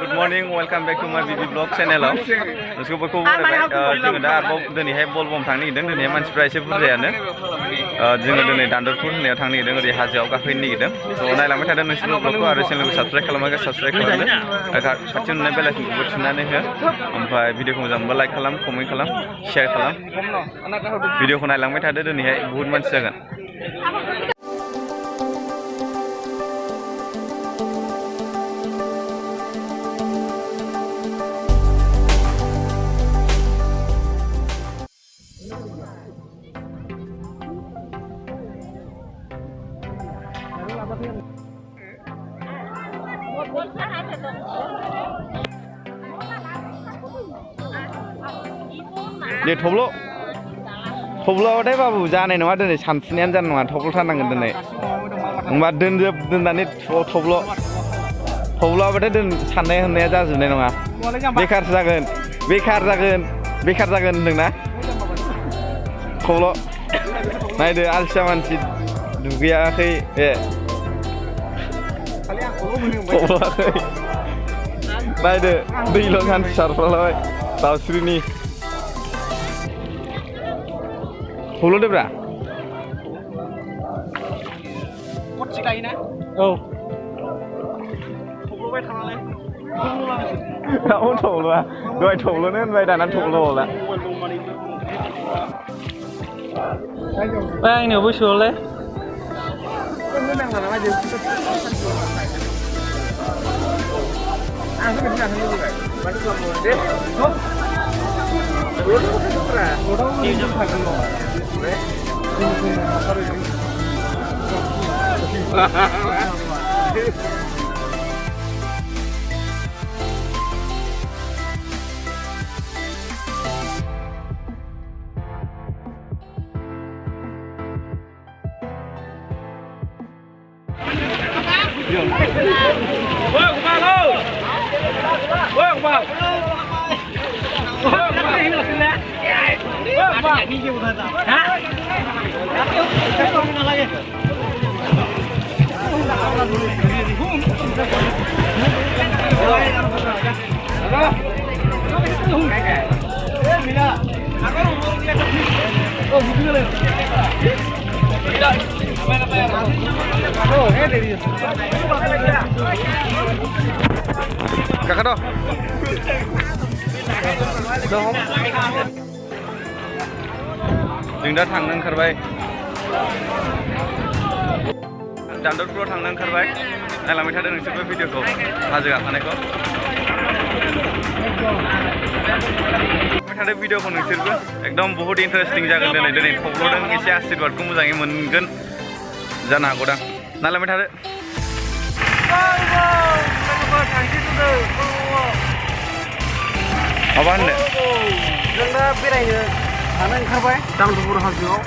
Good morning, welcome back to my BB Vlog channel. Nusukubku burai. जोङो दा आरोबाव दिनैहाय बलबम थांनो नागिरदों दिनैहाय मानसिफ्रा एसे बुरजायानो जोङो दिनै दान्दुरपुर होननायाव थांनो नागिरदों ओरै हाजोआव गाखोहैनो नागिरदों स' नायलांबाय थादों नोंसोरनि ब्लगखौ आरो चेनेलखौ साबस्क्राइब खालामाखै साबस्क्राइब खालामदो खाथियाव नुनाय बेल आइकनखौबो थुनानै हो ओमफ्राय भिडिअखौ मोजां मोनबा लाइक खालाम कमेन्ट खालाम शेयार खालाम भिडिअखौ नायलांबाय थादो दिनैहाय बहुत मानसि जागोन दे थब्ल'बाथाय बाबु जानाय नङा दिनै सानस्रिनायानो जानाय नङा थब्ल'थारनांगोन दिनै होमबा दोननानै थब्ल'बाथाय साननाय हनाया जाजोबनाय नङा बेखार जागोन होनदोंना थब्ल' नायदो आलसिया मानसि दुगैयाखै थब्ल'आखै नायदो दैल' सानसे सारफ्रालाबाय दाउस्रिनि थब्ल'दोब्रा कच्ची गायोना औ थब्ल'बाय थानानै थब्ल'आ दहाय थब्ल'नो होनबाय दाना थब्ल'बावला आंनियावबो सोलाय kakak doh जों दा थांनो ओंखारबाय दान्दुरपुराव थांनो ओंखारबाय नायलांबाय थादों नोंसोरबो भिडिअखौ हाजो गाखोनायखौ थादों भिडिअखौ नोंसोरबो एकदम बहुत इन्टारेस्टिं जागोन दिनै थब्ल'दों एसे आशीर्वादखौ मोजाङै मोनगोन जानो हागौदां नायलांबाय थादो माबा होननो जों दा बेरायनो थांनो ओंखारबाय दान्दुरपुर हाजोआव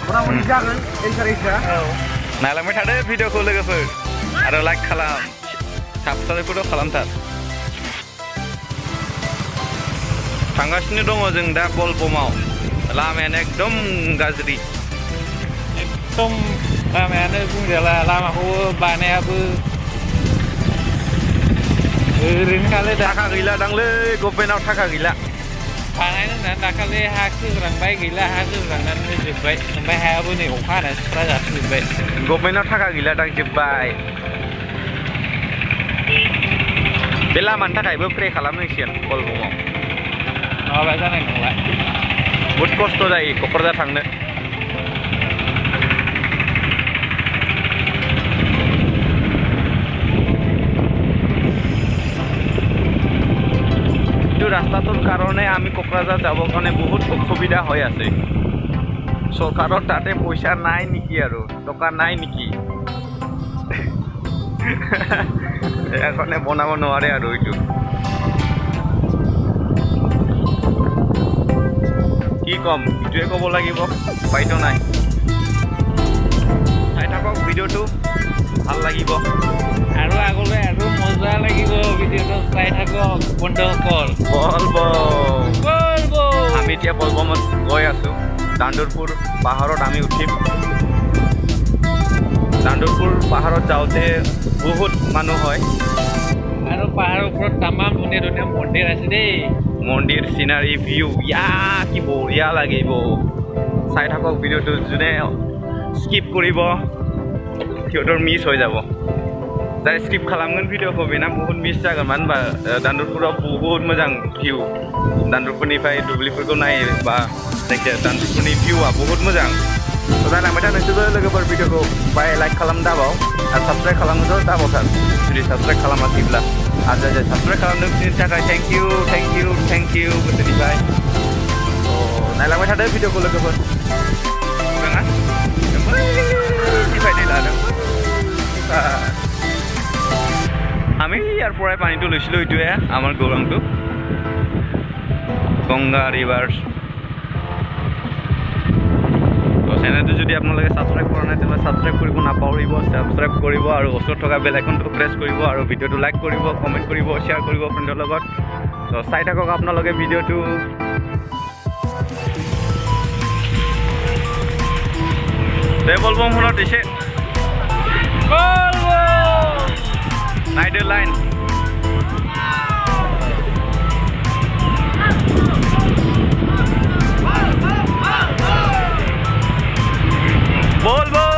मथा-मथि जागोन इन्टारेस्टआ नायलांबाय थादो भिडिअखौ लोगोफोर आरो लाइक खालाम साबस्क्राइबखौथ' खालामथार थांगासिनो दङ जों दा बलबमाव लामायानो एकदम गाज्रि एकदम लामायानो बुंजाला लामाखौबो बानायाबो ओरैनो खालि थाखा गैला दांलै गभर्नमेन्टआव थाखा गैला बानायनो होननानै दाखालि हा खोग्रांबाय गैला हा खोग्रांनानै होजोब्बाय ओमफ्राय हायाबो नै अखा हानानै सुस्रा जाफिनजोब्बाय गभर्नमेन्टआव थाखा गैला दांजोब्बाय बे लामानि थाखायबो प्रे खालामनांसिगोन बलबमाव नङाबा जानाय नंला बहुद खस्थ' जायो क'क्राझार थांनो ৰাস্তাটোৰ কাৰণে আমি কোকৰাঝাৰ যাবৰ কাৰণে বহুত অসুবিধা হৈ আছে চৰকাৰৰ তাতে পইচা নাই নেকি আৰু টকা নাই নেকি সেইকাৰণে বনাব নোৱাৰে আৰু এইটো কি ক'ম এইটোৱে ক'ব লাগিব উপায়তো নাই চাই থাকক ভিডিঅ'টো ভাল লাগিব আৰু আগলৈ আৰু মজা লাগিব ভিডিঅ'টো চাই থাকক বন্ধুসকল বলবম আমি এতিয়া বলবমত গৈ আছো দাণ্ডুৰপুৰ পাহাৰত আমি উঠিম দাণ্ডুৰপুৰ পাহাৰত যাওঁতে বহুত মানুহ হয় আৰু পাহাৰৰ ওপৰত তামাম ধুনীয়া ধুনীয়া মন্দিৰ আছে দেই মন্দিৰ চিনাৰী ভিউ কি বঢ়িয়া লাগিব চাই থাকক ভিডিঅ'টো যোনে স্কিপ কৰিব সিহঁতৰ মিছ হৈ যাব जाय स्किप खालामगोन भिडिअखौ बेना बहुत मिस जागोन मानो होनबा दान्दुरपुराव बहुत मोजां भिउ दान्दुरपुरनिफ्राय दुब्लिफोरखौ नायोबा जायखिजाया दान्दुरपुरनि भिउआ बहुत मोजां जालांबाय था नोंसोरबो लोगोफोर भिडिअखौ बाय लाइक खालाम दाबाव आरो साबस्क्राइब खालामनोथ' दाबावथार जुदि साबस्क्राइब खालामाखैब्ला आरो जाय साबस्क्राइब खालामदों बिनि थाखाय थेंक इउ गोसोनिफ्राय नायलांबाय थादो भिडिअखौ लोगोफोर नङा निफ्राय दै लादों আমি ইয়াৰ পৰাই পানীটো লৈছিলোঁ এইটোৱে আমাৰ গৌৰাংটো গংগা ৰিভাৰ তো চেনেলটো যদি আপোনালোকে ছাবস্ক্ৰাইব কৰা নাই তেতিয়াহ'লে ছাবস্ক্ৰাইব কৰিব নাপাহৰিব ছাবস্ক্ৰাইব কৰিব আৰু ওচৰত থকা বেল আইকনটো প্ৰেছ কৰিব আৰু ভিডিঅ'টো লাইক কৰিব কমেণ্ট কৰিব শ্বেয়াৰ কৰিব ফ্ৰেণ্ডৰ লগত তো চাই থাকক আপোনালোকে ভিডিঅ'টো বলবম শুনত দিছে Nider line. Bolbom.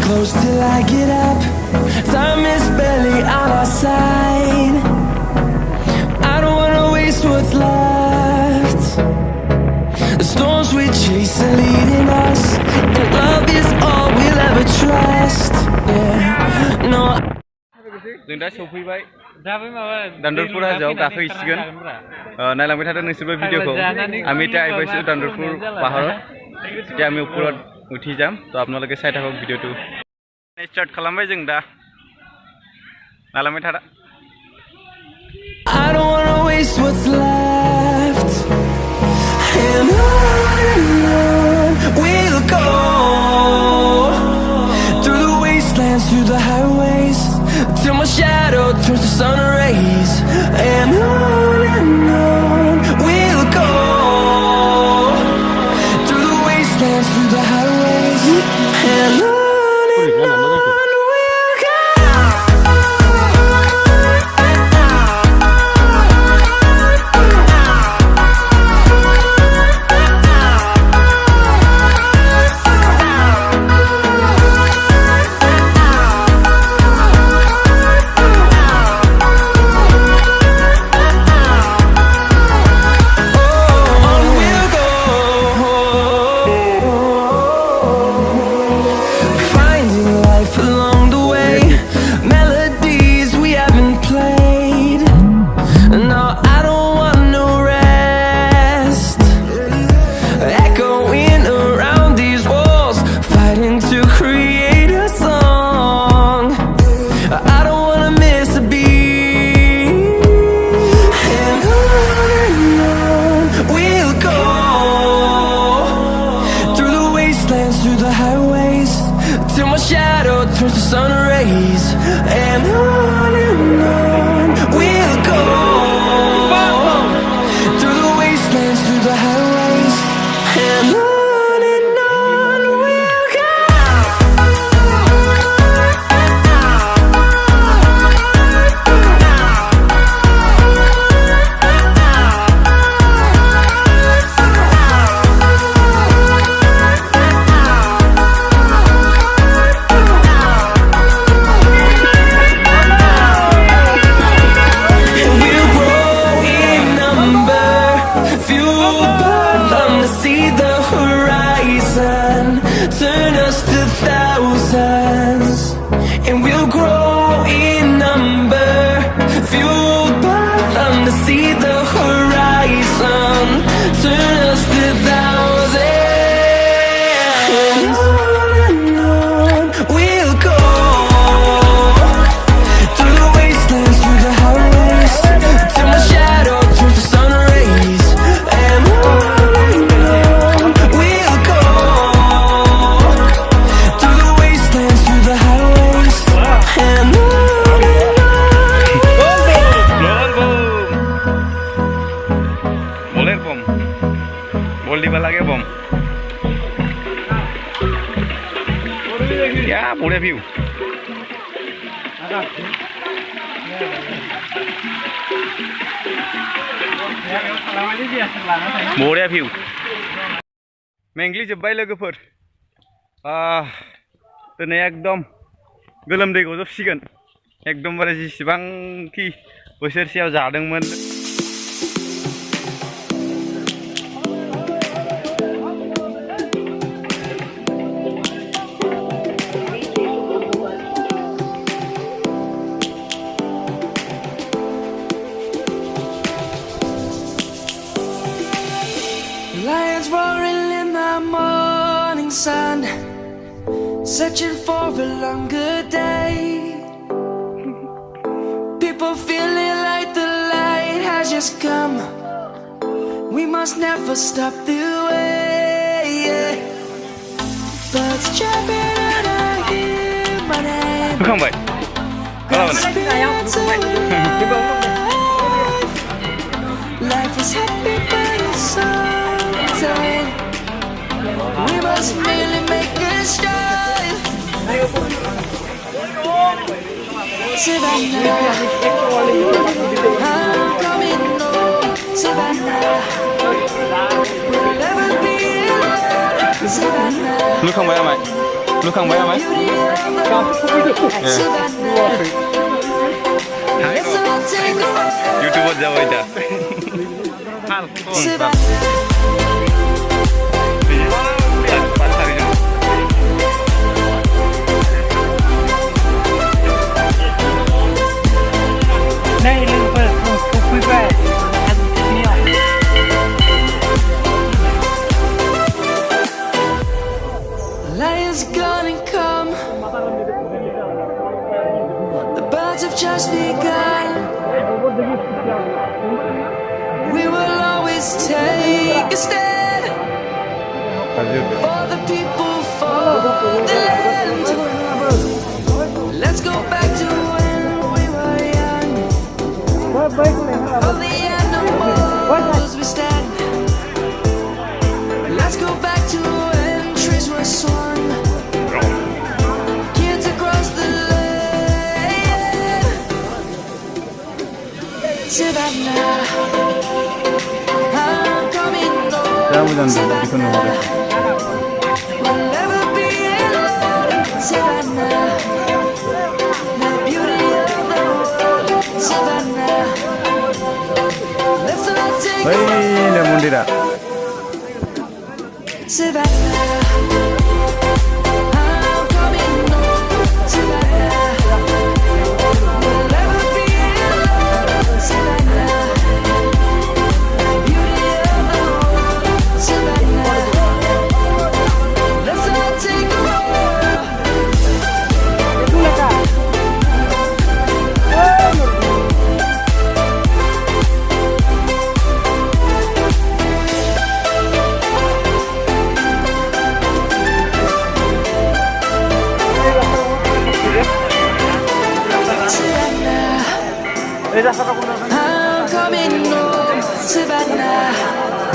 Close till I get up. Time is barely on our side. I don't wanna waste what's left. The storms we chase are leading us, and love is all we'll ever trust. Yeah, no. जों दा सफैबाय दान्दुरपुर हाजोआव गाखोहैसिगोन नायलांबाय थादों नोंसोरबो भिडिअखौ আমি এতিয়া আহি পাইছোঁ দান্দুৰপুৰ পাহাৰত এতিয়া আমি ওপৰত উঠি যাম তো আপোনালোকে চাই থাকক ভিডিঅ'টো স্টাर्ट खालामबाय जों दा नायलांबाय थादा I don't wanna waste what's left, and on we'll go, through the wastelands, through the highways, till my shadow turns to sun rays, and on we'll go, through the wastelands, through the highways, and on. Through the highways till my shadow sun rays, and on we'll go through the wastelands, through the highways, and on we'll go. Turn us to thousands, and we'll grow in number, fueled by them to see the horizon. Turn us to thousands, and on we'll go through the wastelands, through the highways, till my shadow turns to sun rays, and on we'll go. लगे बम क्या पूरे view बड़िया view मेंग्लि जोब्बाय लोगोफोर दिनै एकदम गोलोमदै गजोबसिगोन एकदमबारे जेसेबांखि बोसोरसेयाव जादोंमोन Lions roaring in the morning sun, searching for a longer day. People feeling like the light has just come. We must never stop the way. Birds chirping and I hear my name. Life is happy but it's so sad. We must merely make a start. Savannah, I'm coming home. Savannah, we'll never be alone. Savannah, Look how am I? Look how am I? YouTuber jauh aja. Lions gonna come. The birds have just begun. We will always take a stand for the people, for the land. Let's go back to when we were young. For the animals we stand. Let's go back to when trees were swung. Kids across the land. Savannah, I'm coming home. Savannah, we'll never be alone. Savannah, the beauty of the world. Savannah, let's all take a walk. Savannah, I'm coming home. Savannah, we'll never be alone. Savannah, the beauty of the world. Savannah, let's all take a walk. I'm coming home, Savannah.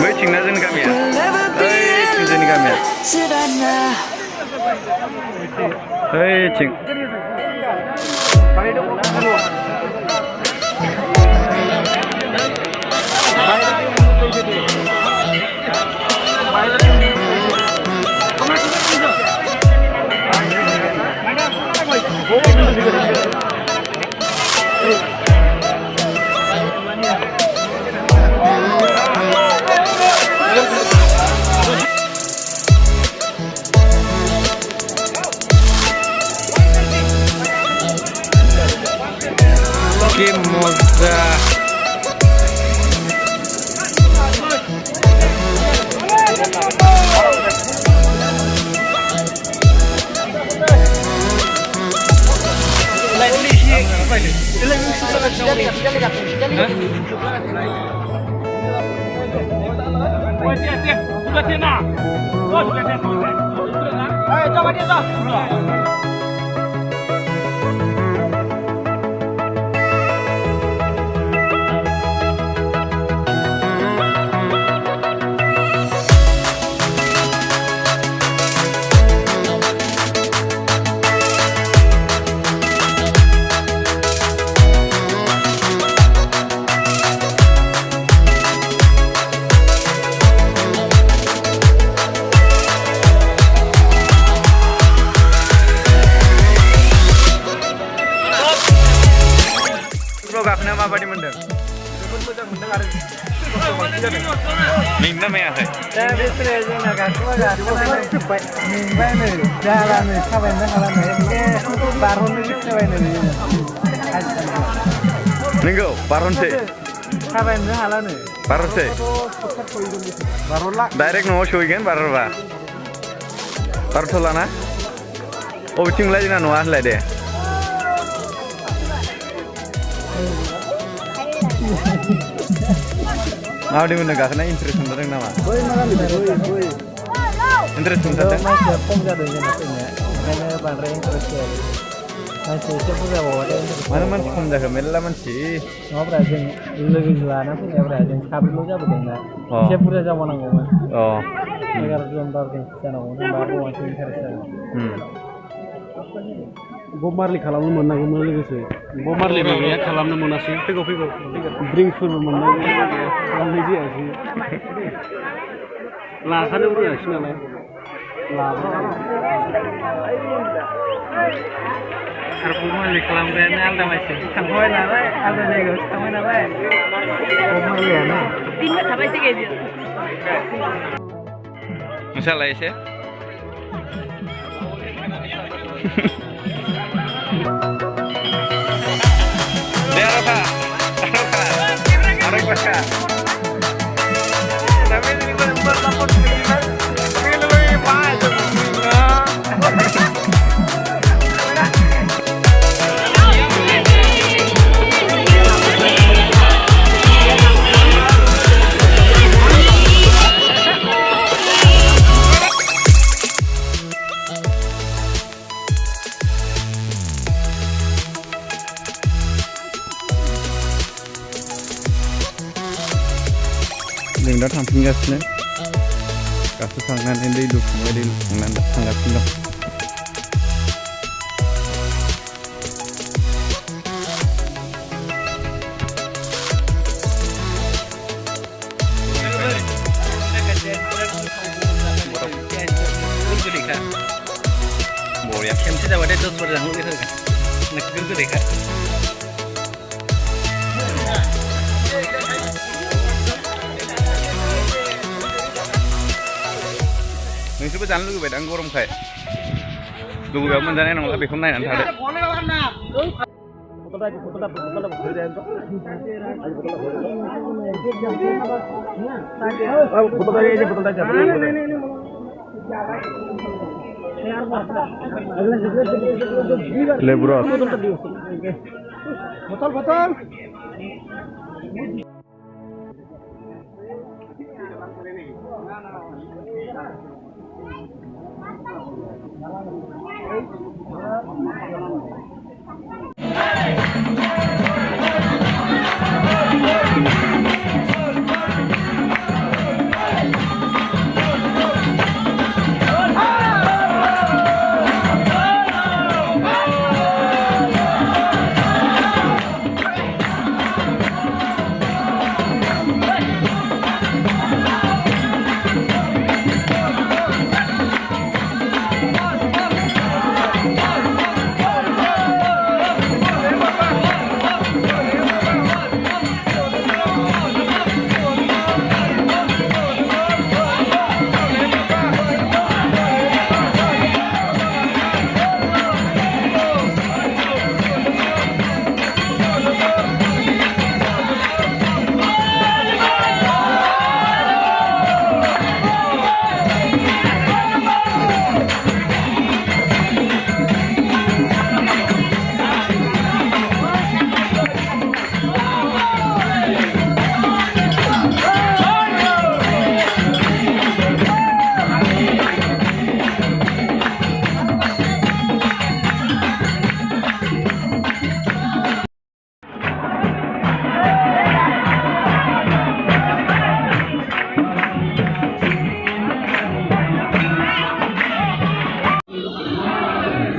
Mới chừng nó dân cam ya. We'll never be Ơi, chừng dân cam ya. Savannah. Ơi, chừng. Que moza. Gapnya apa di mendeng? Minta me aja. Saya bisa aja nak aku agak cepat. Minggu ni jalan ni, kawan ni jalan ni. Baru ni kawan ni. Minggu, baron se. Kawan ni jalan ni. Baron se. Baru lah. Direct no show igen baron ba. Baron thola na. Oh, bincang lagi na nuah lagi deh. Mau di mana gak kena interest untuk orang nama? Boy malam ni, boy. Interest untuk apa? Masih pun jadi jenis ni. Kena bandar interest ni. Masih siapa dah bawa interest. Mana man pun dah kemana man sih? Ngapa rajin? Lagi jualan apa ni? Apa rajin? Kabel lu jauh betul. Siapa dah jauh mana ngomong? Oh. Agar jual barang sana ngomong. Baru masih interest. Bomarli kalamno मोनना गमो लोगोसे बोमारलि गैया खालामनो मोनासै फैगौ ड्रिंक्सफोरबो मोनना खालामनाय जायासै लाखानो रोङासै नालाय आरो बोमारलि खालामग्रायानो आलदा मानसि थांबाय नालाय आलदा जायगायावसो थांबाय नालाय बोमारलियानो दिनबो थाबायसै गेजेर Misalnya sih. Yang dah tampil gasnya, kasus sangat ini dulu sangat tinggal. Boleh, yang tidak ada tu sudah mungkin tu kan, nak kerja dekat. Nggak jangan lu bedang gorong kayak, lu gak menjadi nong lebih kumai nanti ada. Lebros. Betul.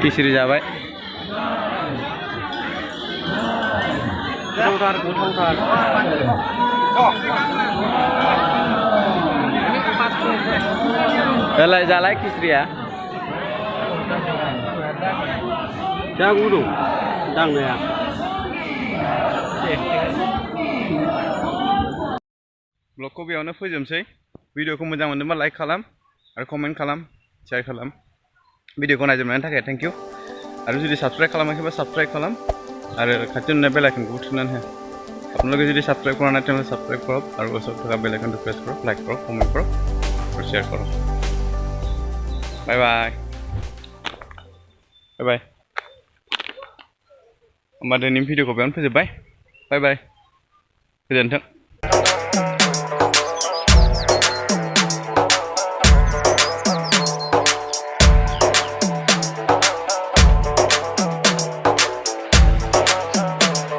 खिसिरि जाबाय जालाय खिसिरिया जा गुदुं दांनाया ब्लगखौ बेयावनो फोजोबसै भिडिअखौ मोजां मोनदोंबा like खालाम आरो कमेन्ट खालाम शेयार खालाम भिडिअखौ नायजोबनायनि थाखाय थेंक इउ आरो जुदि साबस्क्राइब खालामाखैबा साबस्क्राइब खालाम आरो खाथियाव नुनाय बेल आइकनखौबो थुनानै हो আপোনালোকে যদি সাবস্ক্রাইব কৰা নাই তেতিয়াহ'লে সাবস্ক্রাইব কৰক আৰু ওচৰত থকা বেল আইকনটো প্ৰেছ কৰক লাইক কৰক কমেণ্ট কৰক আৰু শ্বেয়াৰ কৰক বাই বাই बाय बाय होमबा दिनैनि भिडिअखौ बेयावनो फोजोबबाय बाय बाय गोजोन्थों